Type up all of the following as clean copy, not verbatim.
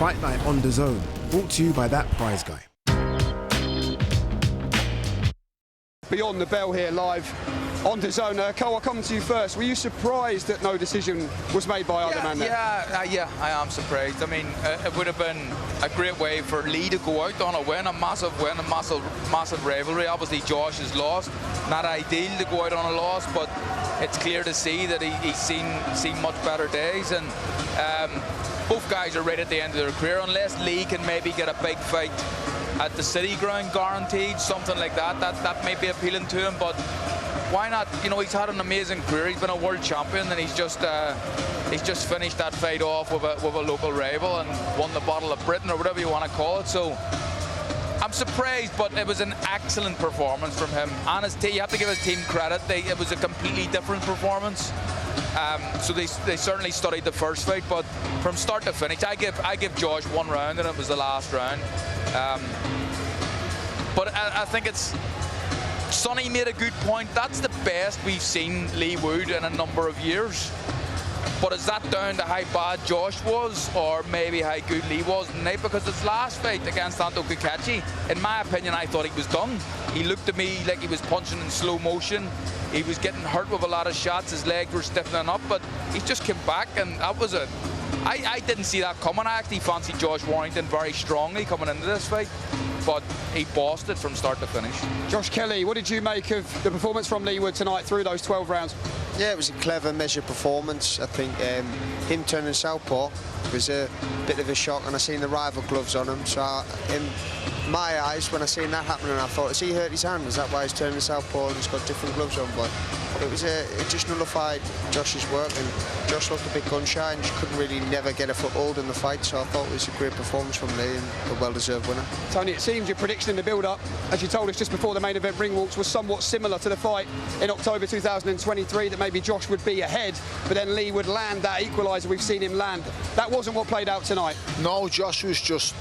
Fight Night on DAZN, brought to you by that prize guy. Beyond the bell here live on DAZN. Cole, I'll come to you first. Were you surprised that no decision was made by either man there? Yeah, I am surprised. I mean, it would have been a great way for Leigh to go out on a win, a massive win, a massive rivalry. Obviously, Josh has lost. Not ideal to go out on a loss, but it's clear to see that he's seen much better days. And both guys are right at the end of their career, unless Leigh can maybe get a big fight at the City Ground, guaranteed, something like that. That may be appealing to him, but why not? You know, he's had an amazing career. He's been a world champion, and he's just finished that fight off with a local rival and won the Bottle of Britain, or whatever you want to call it. So I'm surprised, but it was an excellent performance from him. And his team, you have to give his team credit. It was a completely different performance. So they certainly studied the first fight, but from start to finish, I give Josh one round, and it was the last round. But I think it's Sonny made a good point. That's the best we've seen Leigh Wood in a number of years. But is that down to how bad Josh was, or maybe how good Leigh was tonight? Because his last fight against Anto Kakachi, in my opinion, I thought he was done. He looked to me like he was punching in slow motion. He was getting hurt with a lot of shots. His legs were stiffening up, but he just came back, and that was it. I didn't see that coming. I actually fancied Josh Warrington very strongly coming into this fight, but he bossed it from start to finish. Josh Kelly, what did you make of the performance from Leigh Wood tonight through those 12 rounds? Yeah, it was a clever, measured performance. I think him turning southpaw was a bit of a shock, and I seen the rival gloves on him. So in my eyes, when I seen that happening, I thought, has he hurt his hand? Is that why he's turning southpaw and he's got different gloves on? But it just nullified Josh's work, and Josh looked a bit gun-shy and just couldn't really never get a foothold in the fight. So I thought it was a great performance from Leigh and a well-deserved winner. Tony, it seems your prediction in the build-up, as you told us just before the main event ring walks, was somewhat similar to the fight in October 2023, that maybe Josh would be ahead, but then Leigh would land that equaliser we've seen him land. That wasn't what played out tonight. No, Josh was just...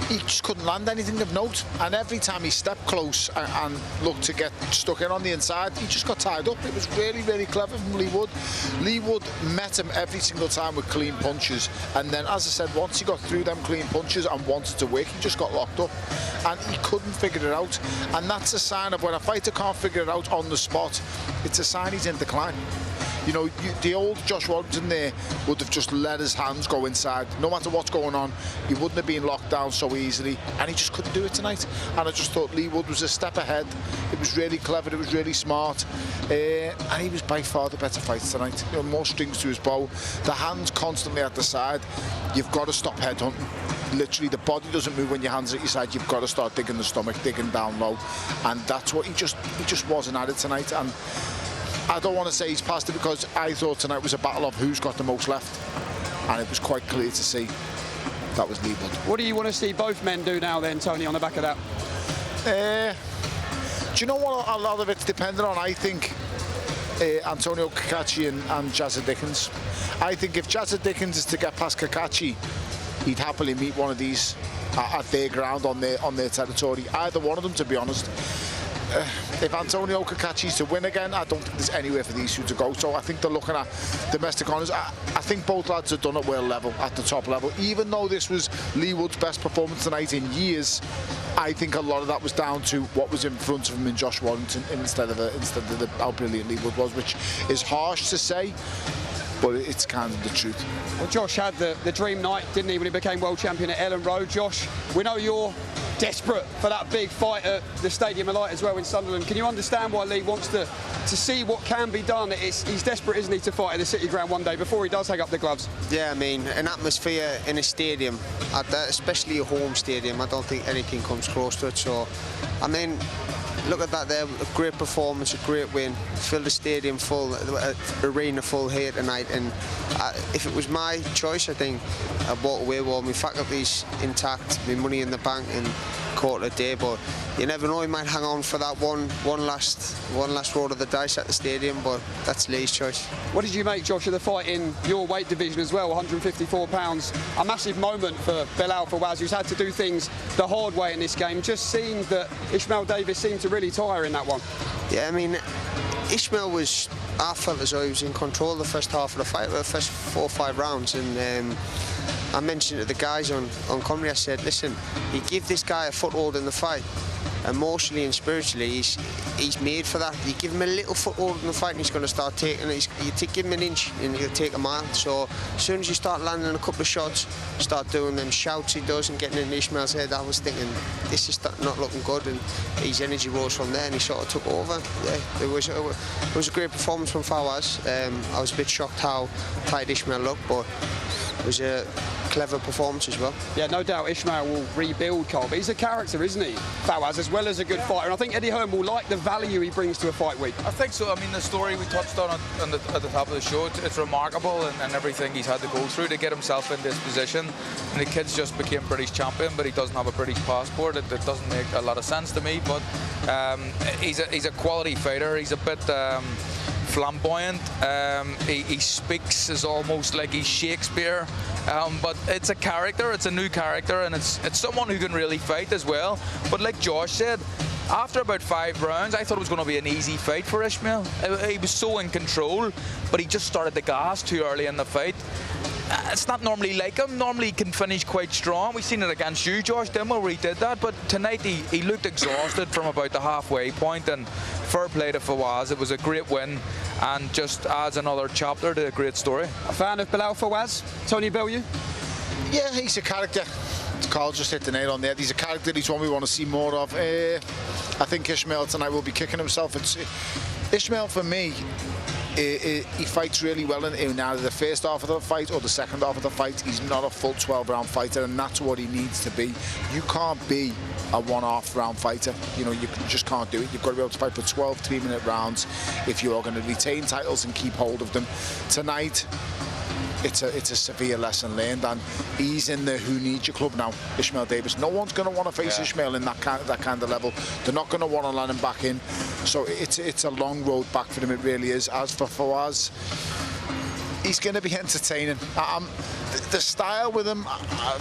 he just couldn't land anything of note, and every time he stepped close and looked to get stuck in on the inside, he just got tied up. It was really, really clever from Leigh Wood. Leigh Wood met him every single time with clean punches, and then, as I said, once he got through them clean punches and wanted to work, he just got locked up, and he couldn't figure it out. And that's a sign of when a fighter can't figure it out on the spot, it's a sign he's in decline. You know, the old Josh Warrington there would have just let his hands go inside. No matter what's going on, he wouldn't have been locked down so easily, and he just couldn't do it tonight. And I just thought Leigh Wood was a step ahead. It was really clever, it was really smart, and he was by far the better fighter tonight. You know, more strings to his bow. The hands constantly at the side. You've got to stop headhunting. Literally, the body doesn't move when your hands are at your side. You've got to start digging the stomach, digging down low, and that's what he just wasn't at it tonight. And I don't want to say he's passed it, because I thought tonight was a battle of who's got the most left, and it was quite clear to see that was Leigh Wood. What do you want to see both men do now then, Tony, on the back of that? Do you know what a lot of it's dependent on? I think Antonio Kakachi and Jazza Dickens. I think if Jazza Dickens is to get past Kakachi, he'd happily meet one of these at their ground, on their territory. Either one of them, to be honest. If Antonio Kakachi's to win again, I don't think there's anywhere for these two to go. So I think they're looking at domestic honours. I think both lads have done it world level, at the top level. Even though this was Leigh Wood's best performance tonight in years, I think a lot of that was down to what was in front of him in Josh Warrington instead of how brilliant Leigh Wood was, which is harsh to say, but it's kind of the truth. Well, Josh had the dream night, didn't he, when he became world champion at Ellen Road. Josh, we know you're desperate for that big fight at the Stadium of Light as well in Sunderland. Can you understand why Leigh wants to see what can be done? He's desperate, isn't he, to fight at the City Ground one day before he does hang up the gloves? Yeah, I mean, an atmosphere in a stadium, especially a home stadium, I don't think anything comes close to it. So, I mean, look at that there, a great performance, a great win, filled the stadium full, arena full here tonight, and if it was my choice, I think I'd walk away with my faculties intact, my money in the bank, and call it a day. But you never know, he might hang on for that one last roll of the dice at the stadium, but that's Leigh's choice. What did you make, Josh, of the fight in your weight division as well, 154 pounds? A massive moment for Belal Fawaz, who's had to do things the hard way in this game. Just seemed that Ishmael Davis seemed to really tire in that one. Yeah, I mean, Ishmael I felt as though he was in control the first half of the fight, the first 4 or 5 rounds, and I mentioned to the guys on commentary, I said, listen, you give this guy a foothold in the fight, emotionally and spiritually, he's made for that. You give him a little foothold in the fight and he's going to start taking it. Give him an inch and he'll take a mile. So as soon as you start landing a couple of shots, start doing them shouts he does and getting in Ishmael's head, I was thinking, this is not looking good, and his energy rose from there and he sort of took over. Yeah, it was a great performance from Fawaz. I was a bit shocked how tight Ishmael looked, but it was a clever performance as well. Yeah, no doubt Ishmael will rebuild, Carl, but he's a character, isn't he, Fawaz, as well as a good fighter, and I think Eddie Hearn will like the value he brings to a fight week. I think so. I mean, the story we touched on at the top of the show, it's remarkable, and everything he's had to go through to get himself in this position. And the kid's just became British champion, but he doesn't have a British passport. It doesn't make a lot of sense to me, but he's a quality fighter. He's a bit flamboyant. He speaks as almost like he's Shakespeare, but it's a character, it's a new character, and it's someone who can really fight as well. But like Josh said, after about 5 rounds, I thought it was going to be an easy fight for Ishmael. He was so in control, but he just started the gas too early in the fight. It's not normally like him. Normally he can finish quite strong. We've seen it against you, Josh, where he did that. But tonight he looked exhausted from about the halfway point, and fair play to Fawaz. It was a great win and just adds another chapter to a great story. A fan of Bilal Fawaz? Tony Bellew? Yeah, he's a character. Carl just hit the nail on there. He's a character. He's one we want to see more of. I think Ishmael tonight will be kicking himself. Ishmael, for me, he fights really well in either the first half of the fight or the second half of the fight. He's not a full 12-round fighter, and that's what he needs to be. You can't be a one-half-round fighter. You know, you just can't do it. You've got to be able to fight for 12 3-minute rounds if you are going to retain titles and keep hold of them. Tonight, it's a severe lesson learned, and he's in the who needs your club now, Ishmael Davis. No one's going to want to face Ishmael in that kind of level. They're not going to want to land him back in. So it's a long road back for him, it really is. As for Fawaz, he's going to be entertaining. The style with him,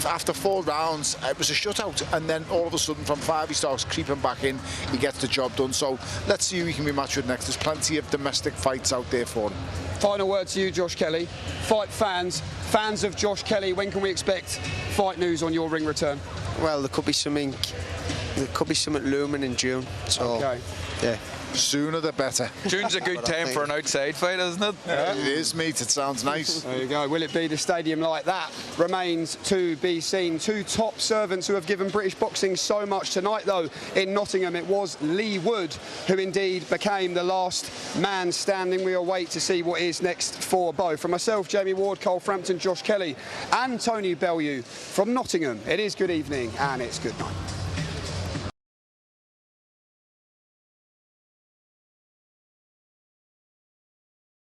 after 4 rounds, it was a shutout, and then all of a sudden from 5 he starts creeping back in, he gets the job done. So let's see who he can be matched with next. There's plenty of domestic fights out there for him. Final word to you, Josh Kelly. Fight fans of Josh Kelly, when can we expect fight news on your ring return? Well, there could be something looming in June. So, okay. Yeah. Sooner the better. June's a good time for an outside fight, isn't it? Yeah. It is, mate. It sounds nice. There you go. Will it be the stadium like that? Remains to be seen. 2 top servants who have given British boxing so much tonight, though. In Nottingham, it was Leigh Wood who indeed became the last man standing. We await to see what is next for both. From myself, Jamie Ward, Cole Frampton, Josh Kelly and Tony Bellew from Nottingham, it is good evening and it's good night.